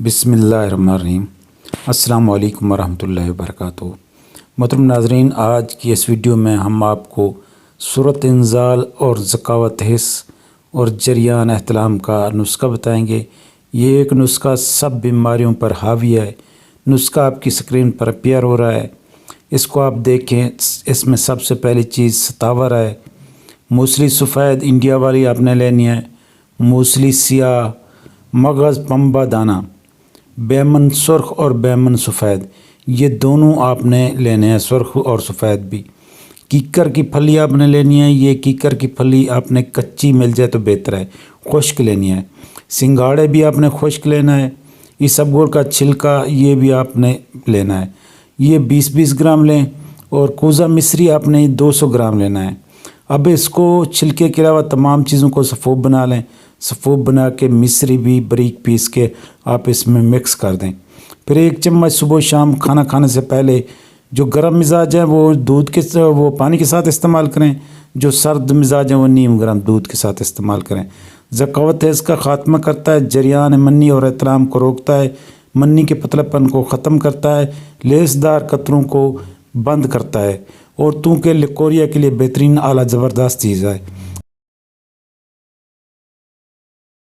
بسم اللہ الرحمن الرحیم۔ السلام علیکم ورحمۃ اللہ وبرکاتہ۔ محترم ناظرین، آج کی اس ویڈیو میں ہم آپ کو صورت انزال اور ذکاوت حس اور جریان احتلام کا نسخہ بتائیں گے۔ یہ ایک نسخہ سب بیماریوں پر حاوی ہے۔ نسخہ آپ کی اسکرین پر اپیئر ہو رہا ہے، اس کو آپ دیکھیں۔ اس میں سب سے پہلی چیز ستاور ہے، موسلی سفید انڈیا والی آپ نے لینی ہے، موسلی سیاہ، مغز پنبہ دانہ، بیمن سرخ اور بیمن سفید، یہ دونوں آپ نے لینے ہیں، سرخ اور سفید بھی۔ کیکر کی پھلی آپ نے لینی ہے، یہ کیکر کی پھلی آپ نے کچی مل جائے تو بہتر ہے، خشک لینی ہے۔ سنگھاڑے بھی آپ نے خشک لینا ہے۔ اسبگول کا چھلکا یہ بھی آپ نے لینا ہے، یہ 20 گرام لیں۔ اور کوزہ مصری آپ نے 200 گرام لینا ہے۔ اب اس کو چھلکے کے علاوہ تمام چیزوں کو سفوف بنا لیں۔ سفوف بنا کے مصری بھی باریک پیس کے آپ اس میں مکس کر دیں۔ پھر 1 چمچ صبح و شام کھانا کھانے سے پہلے، جو گرم مزاج ہے وہ پانی کے ساتھ استعمال کریں، جو سرد مزاج ہے وہ نیم گرم دودھ کے ساتھ استعمال کریں۔ ذکاوت اس کا خاتمہ کرتا ہے، جریان منی اور احتلام کو روکتا ہے، منی کے پتلے پن کو ختم کرتا ہے، لیسدار قطروں کو بند کرتا ہے، اور تو کہ لکوریا کے لیے بہترین اعلیٰ زبردست چیز ہے۔